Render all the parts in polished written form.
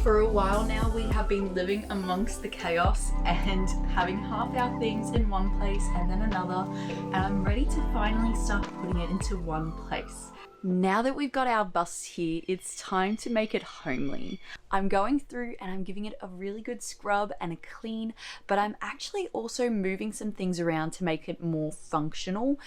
For a while now, we have been living amongst the chaos and having half our things in one place and then another, and I'm ready to finally start putting it into one place. Now that we've got our bus here, it's time to make it homely. I'm going through and I'm giving it a really good scrub and a clean, but I'm actually also moving some things around to make it more functional,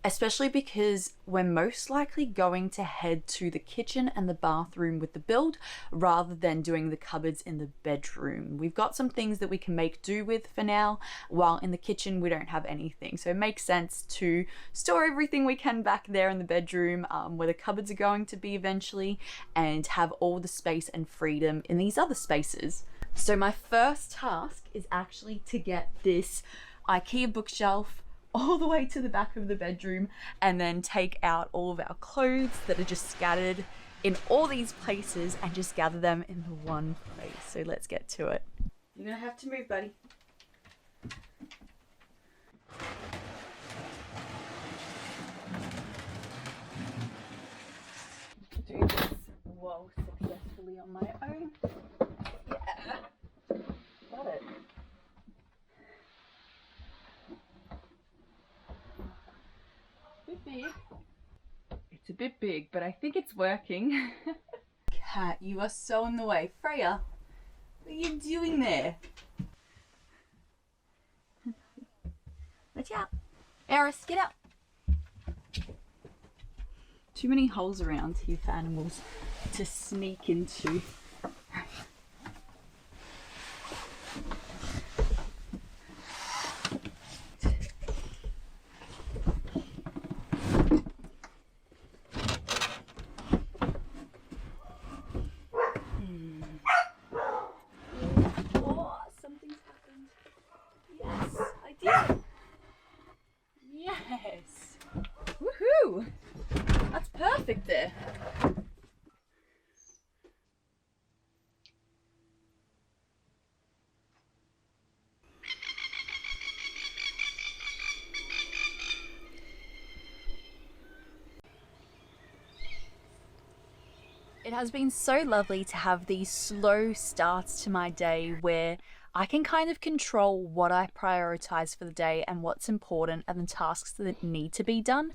especially because we're most likely going to head to the kitchen and the bathroom with the build rather than doing the cupboards in the bedroom. We've got some things that we can make do with for now, while in the kitchen we don't have anything. So it makes sense to store everything we can back there in the bedroom where the cupboards are going to be eventually, and have all the space and freedom in these other spaces. So my first task is actually to get this IKEA bookshelf all the way to the back of the bedroom, and then take out all of our clothes that are just scattered in all these places and just gather them in the one place. So let's get to it. You're gonna have to move, buddy. Do this well successfully on my own. Yeah, got it. Big. It's a bit big, but I think it's working. Cat, you are so in the way. Freya, what are you doing there? Watch out. Eris, get out. Too many holes around here for animals to sneak into. Yes! Woohoo! That's perfect there. It has been so lovely to have these slow starts to my day where I can kind of control what I prioritize for the day and what's important and the tasks that need to be done.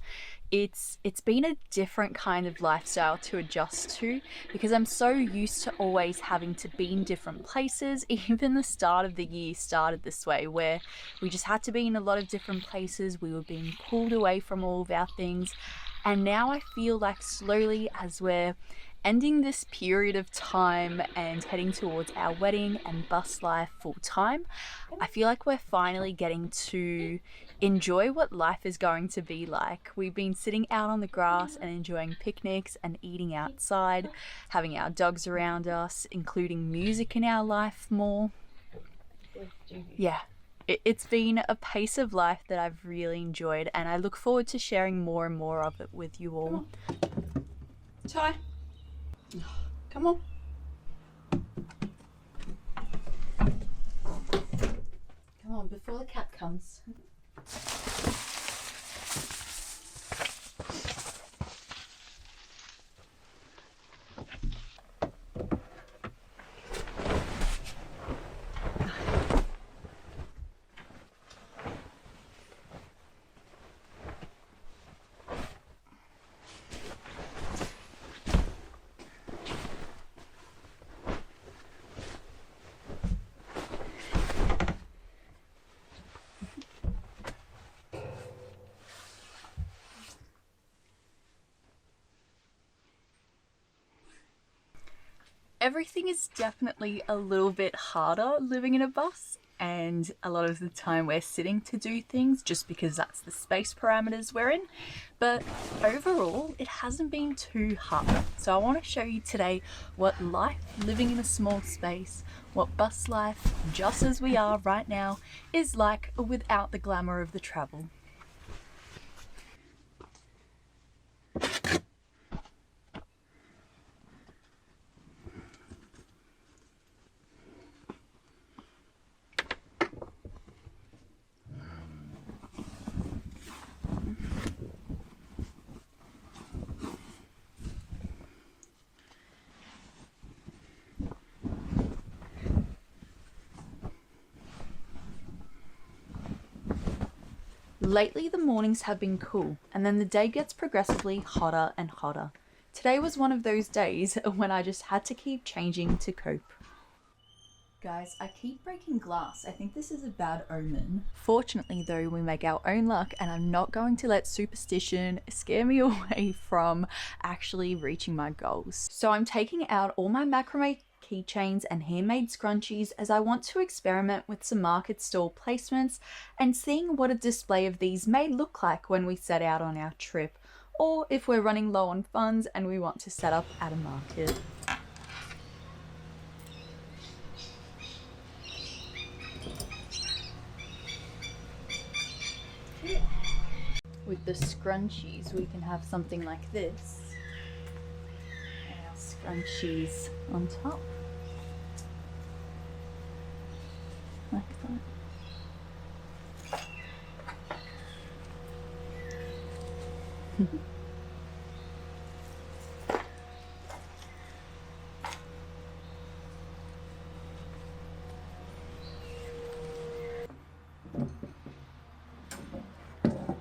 It's been a different kind of lifestyle to adjust to because I'm so used to always having to be in different places. Even the start of the year started this way, where we just had to be in a lot of different places. We were being pulled away from all of our things. And now I feel like slowly, as we're ending this period of time and heading towards our wedding and bus life full time, I feel like we're finally getting to enjoy what life is going to be like. We've been sitting out on the grass and enjoying picnics and eating outside, having our dogs around us, including music in our life more. Yeah. It's been a pace of life that I've really enjoyed, and I look forward to sharing more and more of it with you all. Ty. Come on. Come on, before the cat comes. Everything is definitely a little bit harder living in a bus, and a lot of the time we're sitting to do things just because that's the space parameters we're in. But overall, it hasn't been too hard. So I want to show you today what life living in a small space, what bus life, just as we are right now, is like without the glamour of the travel. Lately, the mornings have been cool, and then the day gets progressively hotter and hotter. Today was one of those days when I just had to keep changing to cope. Guys, I keep breaking glass. I think this is a bad omen. Fortunately though, we make our own luck, and I'm not going to let superstition scare me away from actually reaching my goals. So I'm taking out all my macrame keychains and handmade scrunchies as I want to experiment with some market stall placements and seeing what a display of these may look like when we set out on our trip, or if we're running low on funds and we want to set up at a market. With the scrunchies, we can have something like this. And our scrunchies on top. Like that.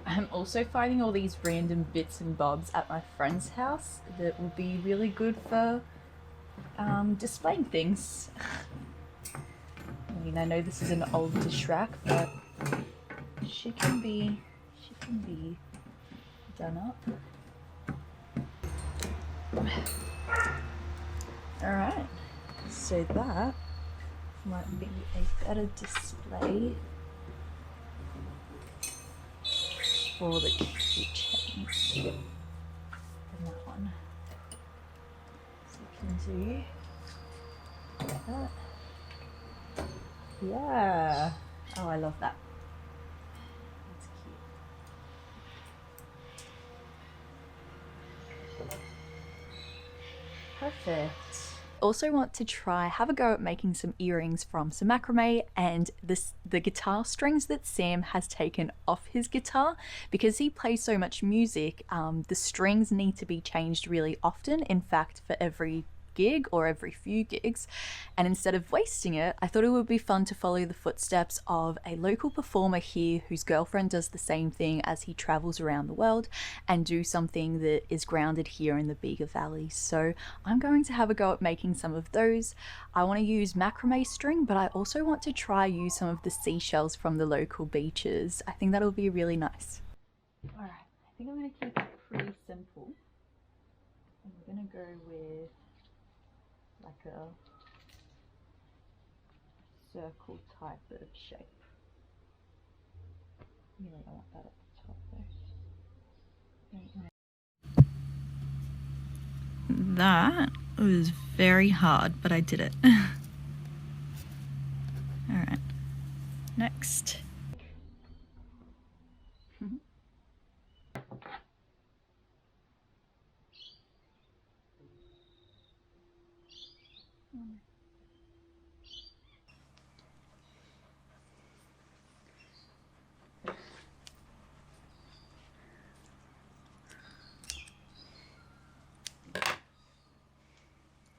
I'm also finding all these random bits and bobs at my friend's house that will be really good for displaying things. I mean, I know this is an old dish rack, but she can be done up. Alright, so that might be a better display for the keychains than that one. So you can do that. Yeah. Oh, I love that. That's cute. Perfect. Also want to have a go at making some earrings from some macrame and the guitar strings that Sam has taken off his guitar. Because he plays so much music, the strings need to be changed really often, in fact for every gig or every few gigs, and instead of wasting it, I thought it would be fun to follow the footsteps of a local performer here whose girlfriend does the same thing as he travels around the world, and do something that is grounded here in the Bega Valley. So I'm going to have a go at making some of those. I want to use macrame string, but I also want to try use some of the seashells from the local beaches. I think that'll be really nice. Alright, I think I'm going to keep it pretty simple. And we're going to go with like a circle type of shape. Really don't want that at the top though. That was very hard, but I did it. Alright, next.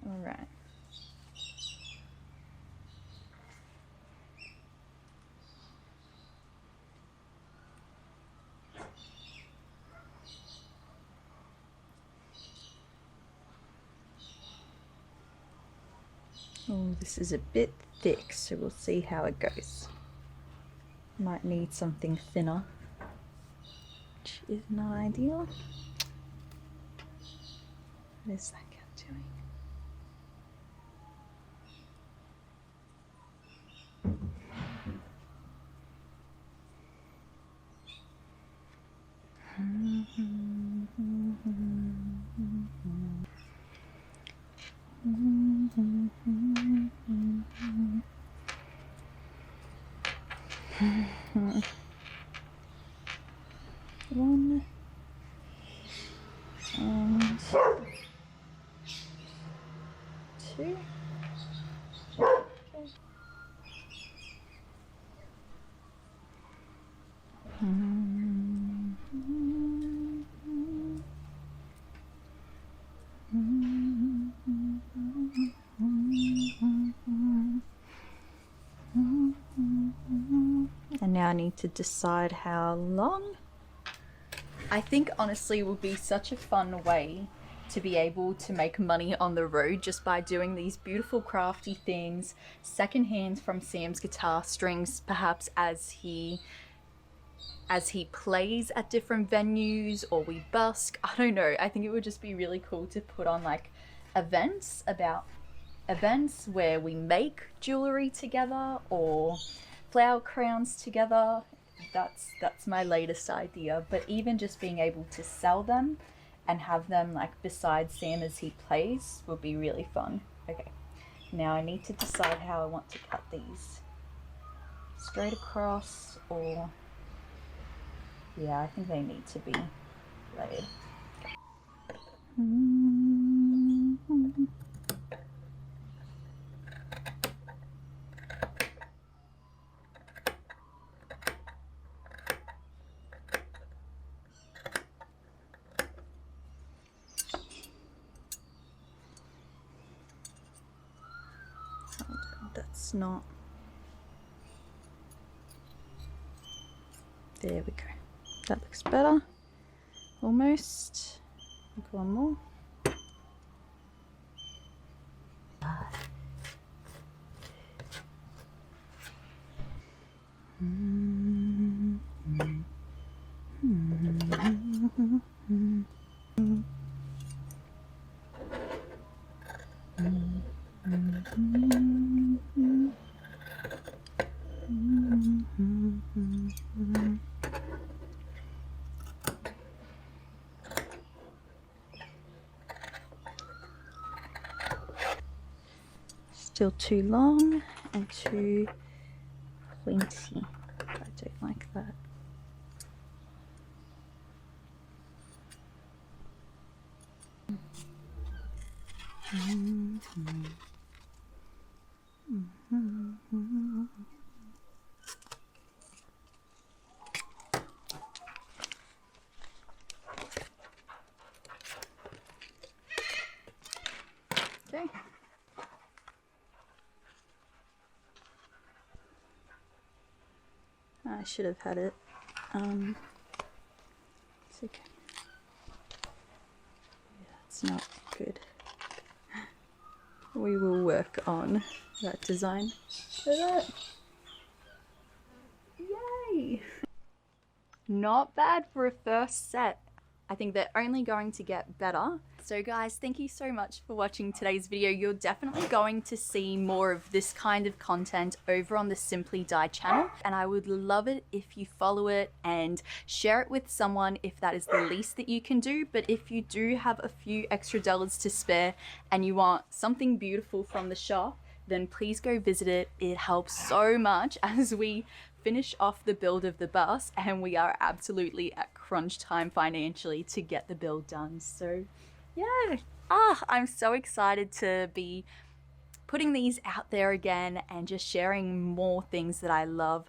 Alright. Oh, this is a bit thick, so we'll see how it goes. Might need something thinner, which is not ideal. What is that cat doing? One and two. And now I need to decide how long. I think honestly it would be such a fun way to be able to make money on the road just by doing these beautiful crafty things secondhand from Sam's guitar strings, perhaps as he plays at different venues or we busk. I don't know. I think it would just be really cool to put on like events where we make jewelry together or flower crowns together. That's my latest idea. But even just being able to sell them and have them like beside Sam as he plays would be really fun. Okay, now I need to decide how I want to cut these. Straight across, or yeah, I think they need to be layered. That's not. There we go. That looks better. Almost. One more. Still too long and too pointy. I don't like that. Okay. I should have had it. It's okay. Yeah, it's not good. We will work on that design for that. Yay! Not bad for a first set. I think they're only going to get better. So guys, thank you so much for watching today's video. You're definitely going to see more of this kind of content over on the Simply Die channel, and I would love it if you follow it and share it with someone if that is the least that you can do. But if you do have a few extra dollars to spare and you want something beautiful from the shop, then please go visit it. It helps so much as we finish off the build of the bus, and we are absolutely at crunch time financially to get the build done. So yeah, I'm so excited to be putting these out there again and just sharing more things that I love